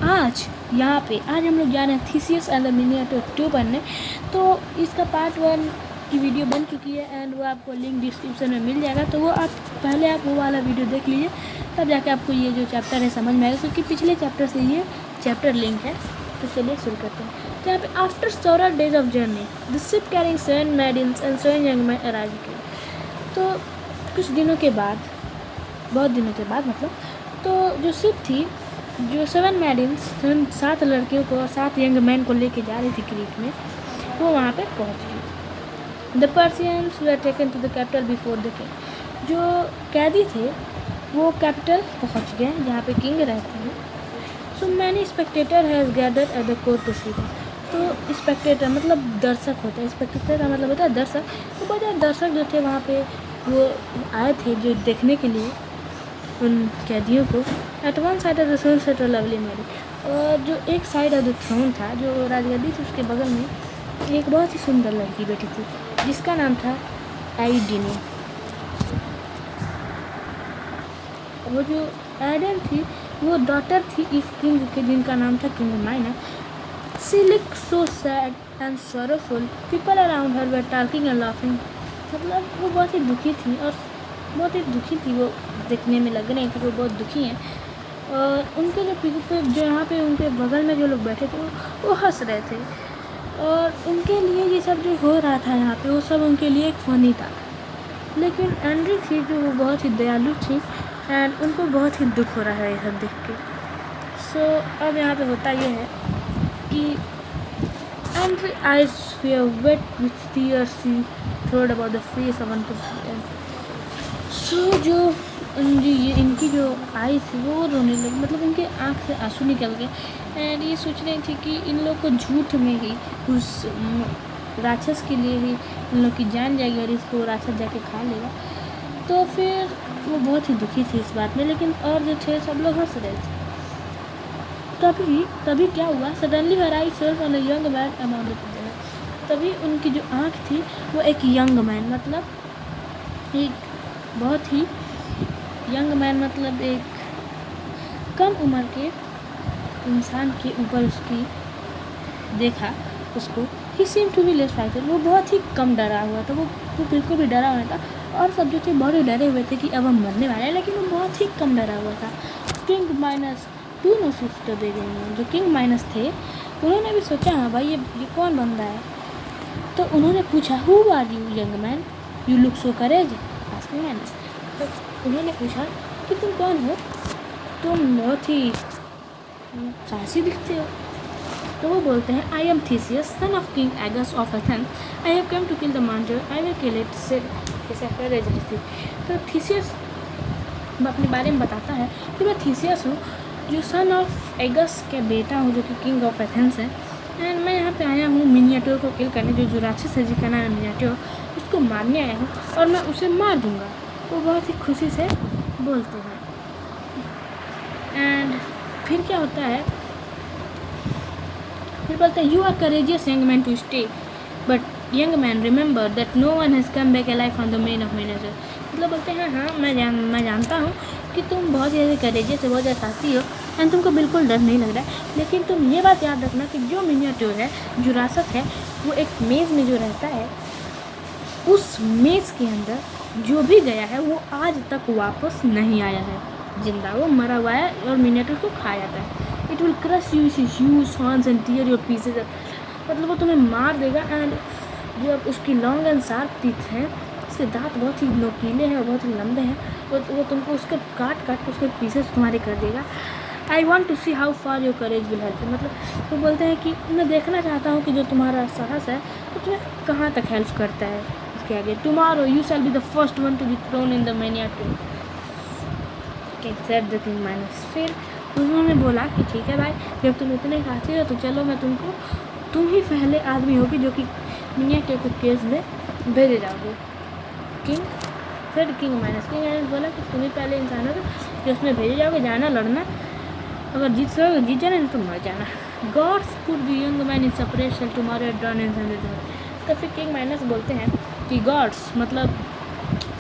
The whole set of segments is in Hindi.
आज हम लोग जा रहे हैं थीसियस एंड द मिनिएचर 2 पढ़ने। तो इसका पार्ट 1 की वीडियो बन चुकी है एंड वो आपको लिंक डिस्क्रिप्शन में मिल जाएगा। तो आप वो वाला वीडियो देख लीजिए, तब जाके आपको ये जो चैप्टर है समझ में आएगा, क्योंकि पिछले चैप्टर से ये चैप्टर लिंक है। तो चलिए शुरू करते हैं। तो यहाँ पे after several days of journey the ship carrying 7 maidens and 7 young men arrived. तो कुछ दिनों के बाद, बहुत दिनों के बाद मतलब, तो जो शिप थी, जो 7 maidens 7 लड़कियों को और 7 यंग मैन को लेके जा रही थी क्रीट में, वो वहाँ पे पहुँच गई। The Persians were taken to the capital before the king. जो कैदी थे वो कैपिटल पहुँच गए जहाँ पे किंग रहते हैं। So many Spectator has gathered at the court proceeding. तो स्पेक्टेटर मतलब दर्शक होता है, स्पेक्टेटर का मतलब होता है दर्शक। तो बहुत ज़्यादा दर्शक जो थे वहाँ पे वो आए थे जो देखने के लिए उन कैदियों को। At one side of the throne sat a lovely Mary. और जो एक साइड ऑफ द थ्रोन था, जो राजगद्दी थी, उसके बगल में एक बहुत ही सुंदर लड़की बैठी थी जिसका नाम था आइडिनी। वो जो एडन थी वो डॉटर थी इस किंग के, जिनका नाम था किंग माइना। She looked so sad and sorrowful, people around her were talking and laughing. मतलब वो बहुत ही दुखी थी और बहुत ही दुखी थी, वो देखने में लग रही थी वो बहुत दुखी हैं। और उनके जो पीछे जो यहाँ पे उनके बगल में जो लोग बैठे थे वो हंस रहे थे, और उनके लिए ये सब जो हो रहा था यहाँ पे वो सब उनके लिए एक फनी था। लेकिन एंड्री थी जो वो बहुत ही दयालु थी एंड उनको बहुत ही दुख हो रहा है ये सब देख के। सो अब यहाँ पे होता ये है कि Andree eyes way wet with tears she throwed about the face of unto. So जो इनकी जो आई थी वो रोने लगी, मतलब उनके आँख से आंसू निकल गए एंड ये सोच रही थी कि इन लोग को झूठ में ही उस राक्षस के लिए ही इन लोग की जान जाएगी और इसको राक्षस जाके खा लेगा। तो फिर वो बहुत ही दुखी थी इस बात में, लेकिन और जो थे सब लोग हंस रहे थे। तभी क्या हुआ, suddenly her I self on a young man among the people. तभी उनकी जो आँख थी वो एक यंग मैन, मतलब एक बहुत ही यंग मैन, मतलब एक कम उम्र के इंसान के ऊपर उसकी देखा उसको। He seem to be less frightened. वो बहुत ही कम डरा हुआ था, वो बिल्कुल भी डरा हुआ था, और सब जो थे बहुत ही डरे हुए थे कि अब हम मरने वाले हैं, लेकिन वो बहुत ही कम डरा हुआ था। किंग माइनस 2 नो सिस्टर दे गई। जो किंग माइनस थे उन्होंने भी सोचा हाँ भाई ये कौन बंदा है। तो उन्होंने पूछा who are you young man, you look so courage asking minus. तो उन्होंने पूछा कि तुम कौन हो, तुम बहुत ही साहसी दिखते हो। तो वो बोलते हैं I am Theseus son of king Aegeus of Athens, I have come to kill the monster, I will kill it said. तो थीसियस अपने बारे में बताता है कि मैं थीसियस हूँ, जो सन ऑफ एगस के बेटा हूँ, जो कि किंग ऑफ एथेंस है। एंड मैं यहाँ पे आया हूँ मिनिएचर को किल करने, जो राक्षस है जिसका नाम है मिनिएचर, उसको मारने आया हूँ और मैं उसे मार दूँगा। वो बहुत ही खुशी से बोलते हैं। एंड फिर क्या होता है, फिर बोलते हैं you are courageous young man to stay, but young man remember that no one has come back alive from the men of miniature. मतलब बोलते हैं हाँ मैं जानता हूँ कि तुम बहुत ज़्यादा करेजियस है, बहुत ज़्यादा साहसी हो एंड तुमको बिल्कुल डर नहीं लग रहा है, लेकिन तुम ये बात याद रखना कि जो मिनिएचर है, जो राक्षस है, वो एक मेज़ में जो रहता है, उस मेज़ के अंदर जो भी गया है वो आज तक वापस नहीं आया है जिंदा। वो मरा हुआ है और मिनिएचर को खा जाता है। It will crush you huge horns and tear your pieces. मतलब वो तुम्हें मार देगा एंड जो उसकी लॉन्ग एंड शार्प टीथ हैं, उसके दांत बहुत ही नोकीले हैं और बहुत ही लंबे हैं, वो तुमको उसके काट के उसके पीसेस तुम्हारे कर देगा। I want to see how far your courage will help. मतलब वो बोलते हैं कि मैं देखना चाहता हूँ कि जो तुम्हारा साहस है वो तुम्हें कहाँ तक हेल्प करता है इसके आगे। Tomorrow you shall be the first one to be thrown in the miniature said the king minus. फिर उन्होंने बोला कि ठीक है भाई, जब तुम इतने चाहते हो तो चलो मैं तुम ही पहले आदमी होगी जो कि मिनिएचर के केस में भेजे जाओगे। किंग माइनस बोला कि तुम ही पहले इंसान हो कि उसमें भेजे जाओगे, जाना लड़ना, अगर जीत जाना तो मर जाना। Guards put the young man in separate cell tomorrow at dawn in तो फिर किंग माइनस बोलते हैं कि गॉड्स मतलब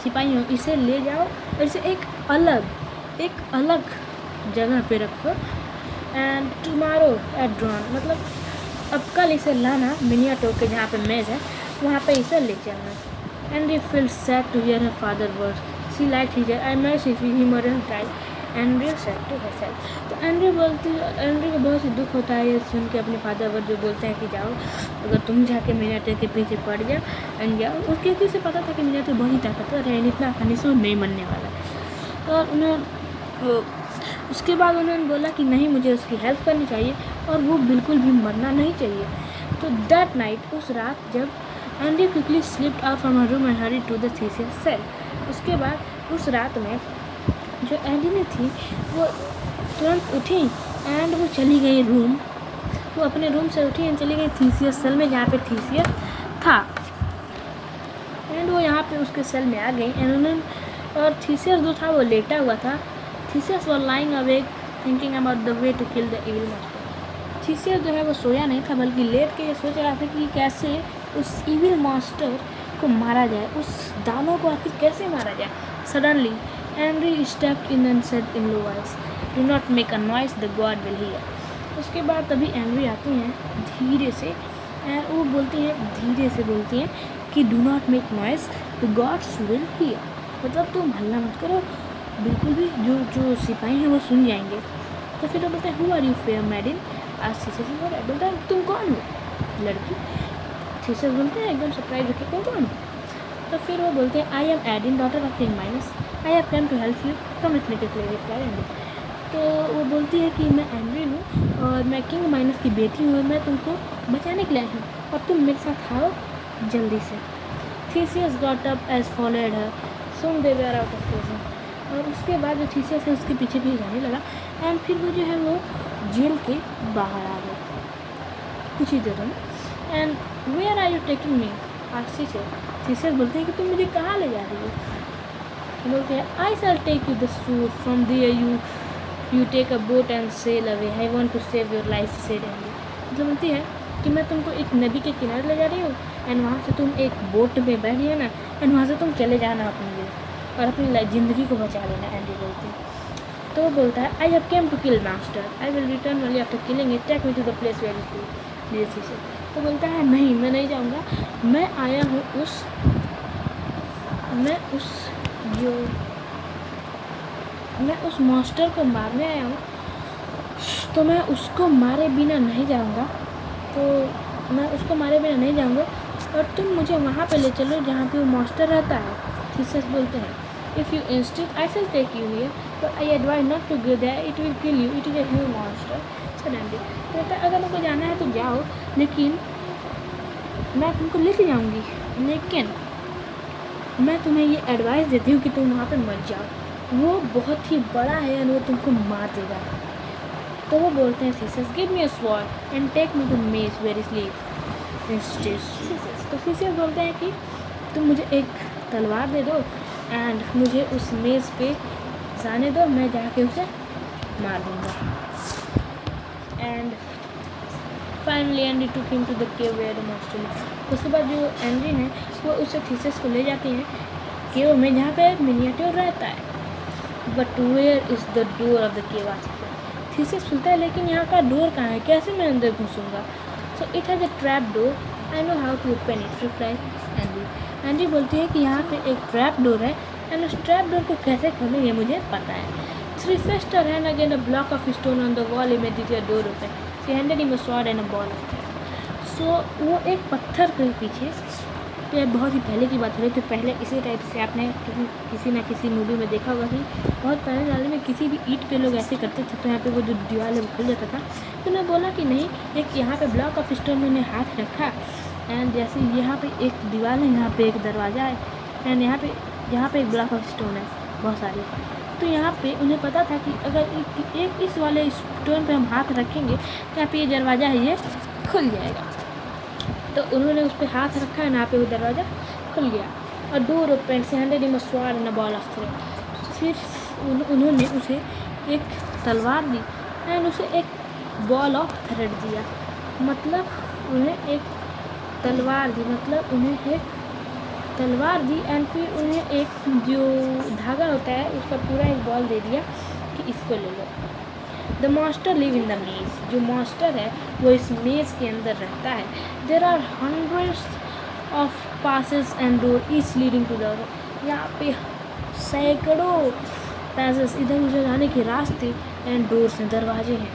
सिपाहियों, इसे ले जाओ और इसे एक अलग जगह पे रखो एंड टुमारो एट ड्रॉन, मतलब अब कल इसे लाना मिनियाटो के जहाँ पे मेज है वहाँ पे इसे ले चलना। Andree felt sad to hear her father words, she like his I much he murder time, Andree said to herself. तो एंड्री को बहुत ही दुख होता है ये सुन के अपने फादर वर्ड जो बोलते हैं कि जाओ अगर तुम जाके मिनियाटो के पीछे पड़ जाओ एंड जाओ। उसके किसी पता था कि मिनियाटो बहुत ही ताकतवर है, इतना आसानी से नहीं मरने वाला। और उन्हें उसके बाद उन्होंने बोला कि नहीं मुझे उसकी हेल्प करनी चाहिए और वो बिल्कुल भी मरना नहीं चाहिए। तो दैट नाइट, उस रात जब Andy quickly slipped out from her room and hurry to the Theseus cell, उसके बाद उस रात में जो एंडी ने थी वो तुरंत उठी एंड वो चली गई रूम, वो अपने रूम से उठी एंड चली गई थीसियस सेल में जहाँ पे थीसियस था। एंड वो यहाँ पे उसके सेल में आ गई एंड उन्होंने और थीसियस जो था वो लेटा हुआ था। Theseus was lying awake thinking about the way to kill the evil master. Theseus जो है वो सोया नहीं था बल्कि लेट के ये सोच रहा था कि कैसे उस evil master को मारा जाए, उस दानव को आखिर कैसे मारा जाए। Suddenly, Henry stepped in and said in low voice, "Do not make a noise, the God will hear." उसके बाद तभी एंड्री आती हैं धीरे से एंड वो बोलती हैं धीरे से बोलती हैं कि "Do not make noise, the gods will hear." मतलब तुम हल्ला मत करो, बिल्कुल भी जो सिपाही हैं वो सुन जाएंगे। तो फिर वो बोलते हैं "Who are you, fair maiden?" आज थीसियस बोलता है तुम कौन हो लड़की। थीसियस बोलते हैं एकदम सरप्राइज होकर तुम कौन हो। तो फिर वो बोलते हैं "I am Adin, daughter of King Minos. I have come to help you. Come with me to play with Endi." तो वो बोलती है कि मैं एंड्री हूँ और मैं किंग माइनस की बेटी हूँ और मैं तुमको बचाने के लिए आई हूँ और तुम मेरे साथ आओ जल्दी से। Theseus got up as followed her, soon they were out of prison. और उसके बाद जो थीसियस है उसके पीछे भी जाने लगा एंड फिर वो जो है वो जेल के बाहर आ गए कुछ ही देर में। And where are you taking me, आज थीसियस बोलते हैं कि तुम मुझे कहाँ ले जा रही हो। बोलते हैं "I shall take you the shore, from there you take a boat and sail away. I want to save your life," said Henry. मतलब बोलती है कि मैं तुमको एक नदी के किनारे ले जा रही हूँ एंड वहाँ से तुम एक बोट में बैठ जाना एंड वहाँ से तुम चले जाना अपने लिए और अपनी ज़िंदगी को बचा लेना। एंडी बोलती है। तो वो बोलता है "I have come to kill master. I will return only after killing it. Take me to the place where you live." तो बोलता है नहीं मैं नहीं जाऊँगा, मैं आया हूँ मैं उस मास्टर को मारने आया हूँ, तो मैं उसको मारे बिना नहीं जाऊँगा और तुम मुझे वहाँ पे ले चलो जहाँ पे वो मास्टर रहता है। थीसियस बोलते हैं "If you insist, I shall take you here, but I advise not to go there. It will kill you. It is a huge monster." Suddenly, कहता है अगर तुमको जाना है तो जाओ, लेकिन मैं तुमको लेके जाऊंगी, लेकिन मैं तुम्हें ये एडवाइस देती हूँ कि तुम वहाँ पे मत जाओ, वो बहुत ही बड़ा है और वो तुमको मार देगा। तो वो बोलते हैं "Theseus, give me a sword and take me to maze where he lives instead." तो थीसियस बोलते हैं कि तुम मुझे एक तलवार दे दो एंड मुझे उस मेज़ पे जाने दो, मैं जाके उसे मार दूँगा। And finally Andy took him to the cave where the master lives. उसके बाद जो एंडी हैं वो उसे थीसियस को ले जाते हैं केव में जहाँ पे मिनियाटोर रहता है। But where is the door of the cave, Theseus पूछता है लेकिन यहाँ का डोर कहाँ है, कैसे मैं अंदर घुसूँगा। So it has a trap door, I know how to open it, reply Andy. Andy बोलती है कि यहाँ पे एक ट्रैप डोर है एंड उस ट्रैप डोर को कैसे खोलें ये मुझे पता है। She fetched her hand again a block of stone on the wall, immediately a door opened. She handed him a sword and a ball of thread. So वो एक पत्थर के पीछे, तो ये बहुत ही पहले की बात हो रही थी। पहले इसी टाइप से आपने किसी ना किसी मूवी में देखा होगा कि बहुत पहले ज़माने में किसी भी ईंट पे लोग ऐसे करते थे तो यहाँ पे वो जो दीवार है वो खुल जाता था। तो उन्होंने बोला कि नहीं, एक यहाँ पे ब्लॉक ऑफ स्टोन में उन्हें हाथ रखा एंड जैसे यहाँ पे एक दीवार है, यहाँ पे एक दरवाज़ा है एंड यहाँ पे एक ब्लॉक ऑफ स्टोन है बहुत सारे। तो यहाँ पे उन्हें पता था कि अगर एक इस वाले स्टोन पे हम हाथ रखेंगे तो यहाँ पे ये दरवाज़ा है ये खुल जाएगा। तो उन्होंने उस पर हाथ रखा है, यहाँ पे वो दरवाज़ा खुल गया। और डोर ओपन, से handed him a sword and a ball of thread. फिर उन्होंने उसे एक तलवार दी एंड उसे एक बॉल ऑफ थ्रेड दिया। मतलब उन्हें एक तलवार दी, मतलब उन्हें एक तलवार दी एंड फिर उन्हें एक जो धागा होता है उसका पूरा एक बॉल दे दिया कि इसको ले लो। The monster live in the maze. जो मॉन्स्टर है वो इस मेज के अंदर रहता है। There are hundreds of passes and door each leading to the. यहाँ पे सैकड़ों पैसेस इधर उधर जाने के रास्ते एंड डोर्स हैं, दरवाजे हैं।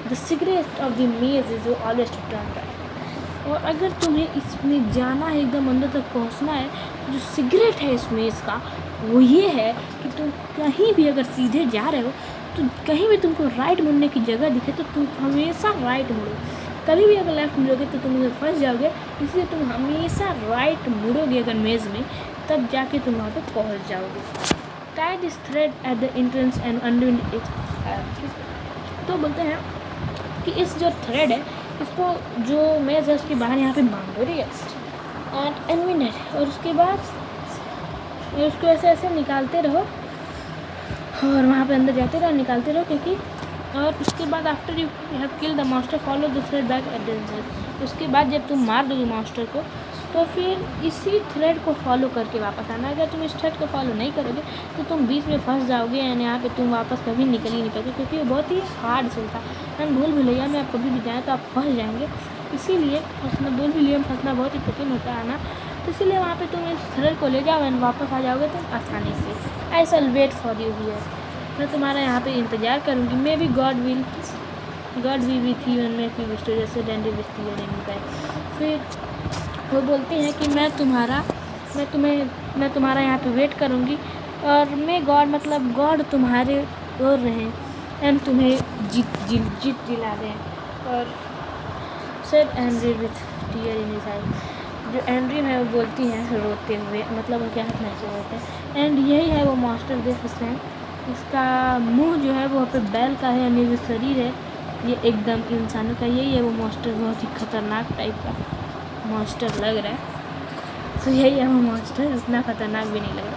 The secret of the maze is always to turn right. और अगर तुम्हें इसमें जाना है, एकदम अंदर तक पहुंचना है, तो जो सिगरेट है इस मेज़ का वो ये है कि तुम कहीं भी अगर सीधे जा रहे हो तो कहीं भी तुमको राइट मुड़ने की जगह दिखे तो तुम हमेशा राइट मुड़ो। कभी भी अगर लेफ्ट मुड़ोगे तो तुम उधर फंस जाओगे, इसलिए तुम हमेशा राइट मुड़ोगे अगर मेज़ में, तब जाके तुम वहाँ पे पहुँच जाओगे। Tie this thread at the entrance and अंडरविंड इट। तो बोलते हैं कि इस जो थ्रेड है इसको जो मेज़ है उसके बाहर यहाँ पे बांध दो, ठीक है, एंड एनविनेट। और उसके बाद उसको ऐसे ऐसे निकालते रहो और वहाँ पे अंदर जाते रहो, निकालते रहो, क्योंकि और उसके बाद after you have kill the monster follow the thread back at the. उसके बाद जब तुम मार दोगे मॉन्स्टर को तो फिर इसी थ्रेड को फॉलो करके वापस आना। अगर तुम इस थ्रेड को फॉलो नहीं करोगे तो तुम बीच में फंस जाओगे एंड यहाँ पे तुम वापस कभी निकल ही नहीं पाओगे, क्योंकि वो बहुत ही हार्ड सेल था। एंड भूल भुलैया में आप कभी भी जाएँ तो आप फंस जाएंगे, इसीलिए फंसना, भूल भुलैया में फंसना बहुत ही कठिन होता है ना। तो इसीलिए वहाँ पे तुम इस थ्रेड को ले जाओ एंड वापस आ जाओगे तुम आसानी से। I shall wait for you here. मैं तुम्हारा यहाँ पे इंतज़ार करूँगी। May be god we with you and make you victorious Andy with you and. फिर वो बोलती हैं कि मैं तुम्हारा यहाँ पे वेट करूँगी और मैं गॉड मतलब गॉड तुम्हारे और रहें एंड तुम्हें जीत दिला दें। और said Andree with tear in his eye. जो एंड्री है वो बोलती हैं रोते हुए, मतलब उनके हाथ में ऐसे होते हैं। एंड यही है वो मॉन्स्टर, देख सकते हैं इसका मुंह जो है वो पे बैल का है, यानी जो शरीर है ये एकदम इंसानों का। यही है वो मॉन्स्टर, बहुत ही खतरनाक टाइप का मॉन्स्टर लग रहा है। तो यही है वो मॉन्स्टर, इतना खतरनाक भी नहीं लग रहा,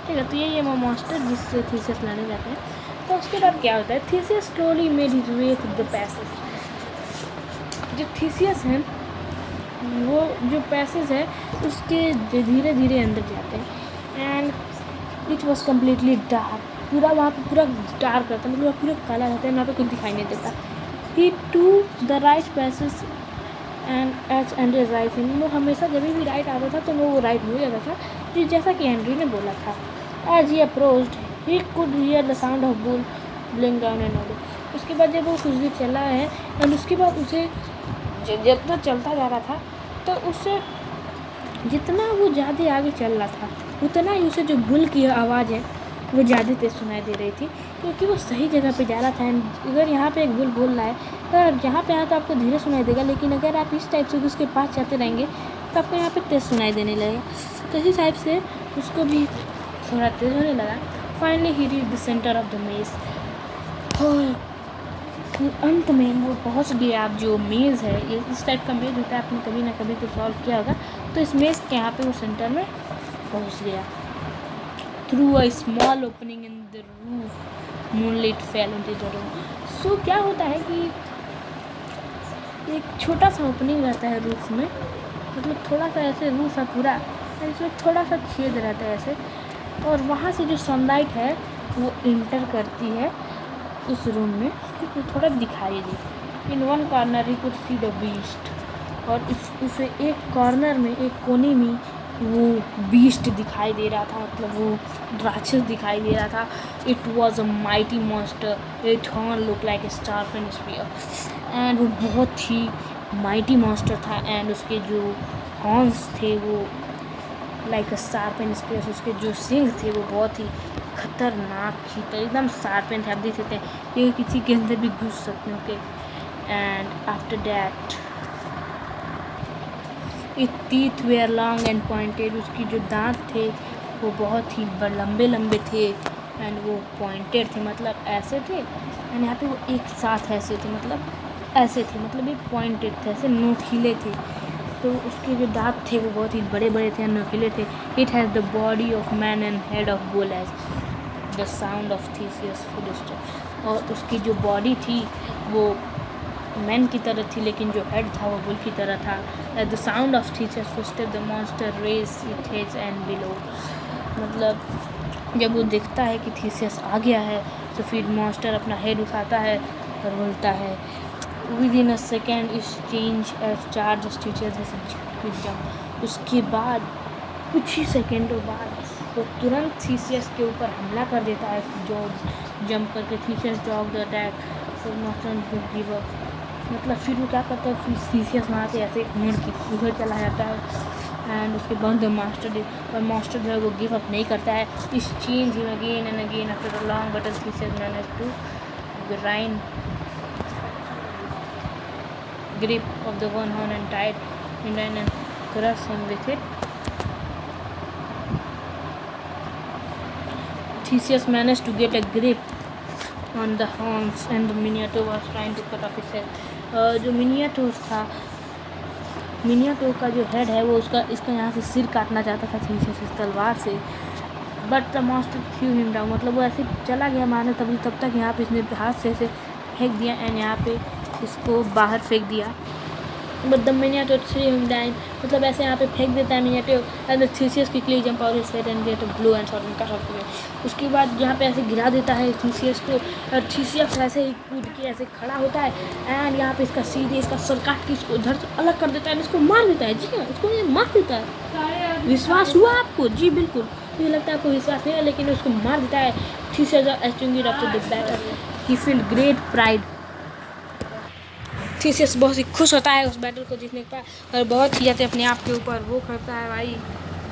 ठीक है। तो यही है वो मॉन्स्टर जिससे थीसियस लड़ने जाते हैं। तो उसके बाद क्या होता है, Theseus slowly made his way through the passage. जो थीसियस है वो जो पैसेज है उसके धीरे धीरे अंदर जाते हैं and it was completely dark. पूरा वहाँ पे पूरा डार्क रहता है, मतलब पूरा काला रहता है, वहाँ पे कुछ दिखाई नहीं देता। He to the right passage and एच एंड्री राइट हिम। वो हमेशा जब भी राइट आता था तो वो राइट हो जाता था, जो जैसा कि एंड्री ने बोला था। As he approached he could hear the sound of bull blink down and all. उसके बाद जब वो कुछ भी चला है एंड उसके बाद उसे जितना चलता जा रहा था तो उससे जितना वो ज़्यादा आगे चल रहा था उतना ही उसे जो बुल की आवाज़ है वो ज़्यादा तेज सुनाई दे रही थी, क्योंकि वो सही जगह पे जा रहा था। एंड अगर यहाँ पे एक बुल बोल रहा है तो आप यहाँ पे आए तो आपको धीरे सुनाई देगा, लेकिन अगर आप इस टाइप से उसके पास जाते रहेंगे तो आपको यहाँ पे तेज़ सुनाई देने लगेगा। तो इसी टाइप से उसको भी थोड़ा तेज़ होने लगा। Finally he reach the centre of the मेज। और अंत में वो पहुँच गया। आप जो मेज़ है ये इस टाइप का मेज़ होता है, आपने कभी ना कभी तो सॉल्व किया होगा। तो इस मेज़ के यहाँ पे वो सेंटर में पहुँच गया। Through a small opening in the roof moonlight fell into the room. So क्या होता है कि एक छोटा सा ओपनिंग रहता है रूफ में, मतलब थोड़ा सा ऐसे रूफ है पूरा, इसमें थोड़ा सा छेद रहता है ऐसे, और वहाँ से जो सनलाइट है वो इंटर करती है उस रूम में, ठीक है, थोड़ा दिखाई दी। In one corner he could see the beast. और उसे एक कॉर्नर में, एक कोने में वो बीस्ट दिखाई दे रहा था, मतलब वो राक्षस दिखाई दे रहा था। It was a mighty monster, it horn look like a sharpened spear. And वो बहुत ही माइटी मॉन्स्टर था एंड उसके जो हॉर्न्स थे वो लाइक अ शार्पेंड स्पीयर। उसके जो सिंग थे वो बहुत ही खतरनाक थी, तो एकदम शार्पेंड थे, आप देख सकते हैं ये किसी के अंदर भी घुस सकते हैं। Okay, and after that it teeth were long and pointed. उसकी जो दांत थे वो बहुत ही लंबे लंबे थे एंड वो पॉइंटेड थे, मतलब ऐसे थे। एंड यहाँ पे वो एक साथ ऐसे थे, मतलब ऐसे थे, मतलब ये पॉइंटेड थे, ऐसे नोकीले थे। तो उसके जो दांत थे वो बहुत ही बड़े बड़े थे, नोकीले थे। It has the body of man and head of bull as the sound of Theseus footstep. और उसकी जो बॉडी थी वो मैन की तरह थी, लेकिन जो हेड था वो बुल की तरह था। At the sound of Theseus footstep the monster raise it head and bellow. मतलब जब वो देखता है कि थीसियस आ गया है तो फिर मॉन्स्टर अपना हेड उठाता है और बोलता है विद इन अ सेकेंड इस change charge teachers with jump. उसके बाद कुछ ही सेकेंडों बाद वो तुरंत थीसियस के ऊपर हमला कर देता है। जॉर्ज जंप करके थीसियस डॉग द अटैक फिर मास्टर गिव अप। मतलब फिर वो क्या करता है, फिर थीसियस वहाँ से ऐसे मुड़ के उधर चला जाता है एंड उसके बाद मास्टर जो है वो गिव अप नहीं करता है। इस change him again and again after a long battle Theseus manage to grind grip of the one horn and tied him down and crushed him with it. Theseus managed to get a grip on the horns and the Minotaur was trying to cut off his head. जो Minotaur था, Minotaur का जो हेड है वो इसका यहाँ से सिर काटना चाहता था Theseus इस तलवार से, but the master through him down. मतलब वो ऐसे चला गया मारने, तब तक यहाँ पे इसने हाथ से ऐसे फेंक दिया एंड यहाँ पे इसको बाहर फेंक दिया। But the Minotaur through him down, मतलब ऐसे यहाँ पे फेंक देता है Minotaur and the Theseus quickly jump out his head and get a blow and shot and cut off him. उसके बाद यहाँ पे ऐसे गिरा देता है Theseus को और Theseus ऐसे ही कूद के ऐसे खड़ा होता है एंड यहाँ पे इसका सीधे इसका सर काट के इसको उधर से अलग कर देता है, इसको मार देता है। जी हाँ, इसको ये मार देता है। विश्वास हुआ आपको? जी बिल्कुल, मुझे लगता है आपको विश्वास नहीं है, लेकिन उसको मार देता है। Theseus extinguished after the battle. He felt great pride. Theseus बहुत ही खुश होता है उस बैटल को जीतने के बाद और बहुत ही ज़्यादा अपने आप के ऊपर वो करता है, भाई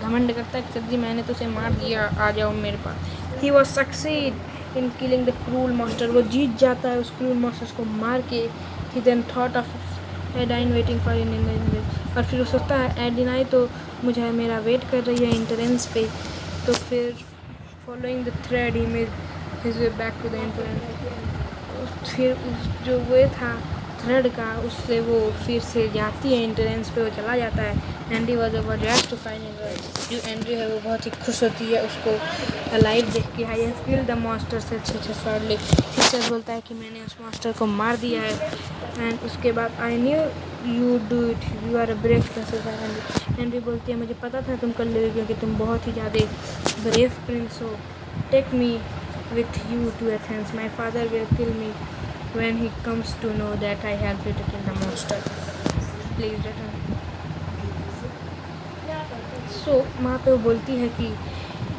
घमंड करता है कि जी मैंने तो उसे मार दिया, आ जाओ मेरे पास। He was succeed in killing the cruel master. वो जीत जाता है उस क्रूल मास्टर को मार के। He then thought of Adine waiting for in और फिर वो सोचता है एडिनाई तो मुझे मेरा वेट कर रही है एंट्रेंस पे। तो फिर following the thread he made his way back to the entrance. फिर जो वे था थ्रेड का, उससे वो फिर से जाती है एंट्रेंस पे, वो चला जाता है। Andy was overjoyed to find जो एंड्री है वो बहुत ही खुश होती है उसको अलाइव देख के। I have killed the master से सक्सेसफुली। टीचर बोलता है कि मैंने उस मास्टर को मार दिया है एंड उसके बाद I knew you do it, you are a brave princess. Andrey बोलती है मुझे पता था तुम कर लोगे क्योंकि तुम बहुत ही ज़्यादा ब्रेव प्रिंस हो। Take me with you to Athens, my father will kill me when he comes to know that I helped you to kill the monster. Please return. So वहाँ पे वो बोलती है कि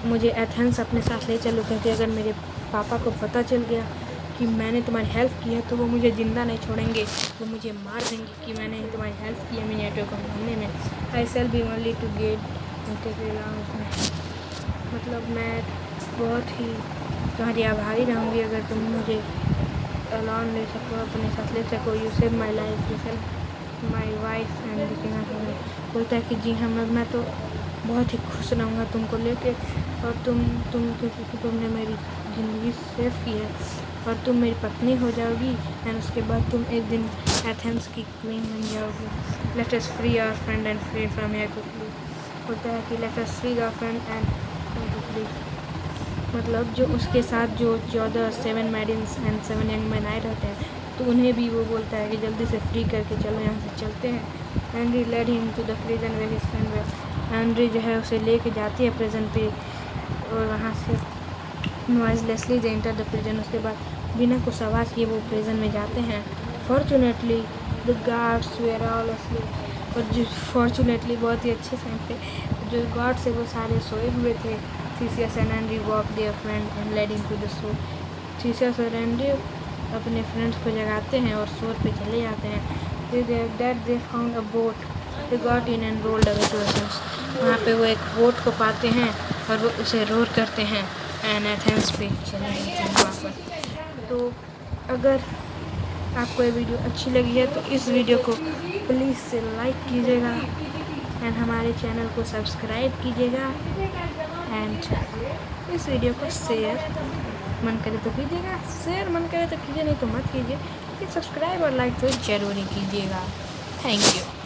मुझे एथेंस अपने साथ ले चलो क्योंकि अगर मेरे पापा को पता चल गया कि मैंने तुम्हारी हेल्प की है तो वो मुझे ज़िंदा नहीं छोड़ेंगे, वो मुझे मार देंगे कि मैंने तुम्हारी हेल्प की है Minotaur को मारने में। I shall be only to get मतलब मैं बहुत ही तुम्हारी आभारी रहूँगी अगर तुम मुझे अलॉन ले सको, अपने साथ ले सको। You save my life, you save my wife and बोलता है कि जी हाँ मैं तो बहुत ही खुश रहूँगा तुमको लेके और तुम क्योंकि तुमने मेरी ज़िंदगी सेव की है और तुम मेरी पत्नी हो जाओगी एंड उसके बाद तुम एक दिन एथेंस की क्वीन बन जाओगी। Let us free our friend and free from here quickly. बोलता है कि let us free our friend and quickly, मतलब जो उसके साथ जो 7 मेडिन्स एंड 7 यंग मैन आए रहते हैं तो उन्हें भी वो बोलता है कि जल्दी से फ्री करके चलो, यहाँ से चलते हैं। Andrey led him to the prison where his friend were. Andrey जो है उसे लेके जाती है प्रिजन पे और वहाँ से नॉइजलेसली दे एंटर द प्रिजन। उसके बाद बिना कुछ आवाज़ किए वो प्रिजन में जाते हैं। Fortunately the guards were all asleep, और जो फॉर्चुनेटली बहुत ही अच्छे टाइम पे जो गार्ड्स है वो सारे सोए हुए थे। Theseus and Andrew walked their friend and led him to the shore. Theseus और एंड्री अपने फ्रेंड्स को जगाते हैं और शोर पे चले जाते हैं। They found a boat. They got in and rolled away to Athens. वहाँ पे वो एक बोट को पाते हैं और वो उसे रोर करते हैं एंड एथेंस पे चले जाते हैं वापस। तो अगर आपको ये वीडियो अच्छी लगी है तो इस वीडियो को प्लीज़ से लाइक कीजिएगा एंड हमारे चैनल को सब्सक्राइब कीजिएगा एंड इस वीडियो को शेयर मन करे तो कीजिएगा, शेयर मन करे तो कीजिए, नहीं तो मत कीजिए, लेकिन सब्सक्राइब और लाइक तो जरूर ही कीजिएगा। Thank you.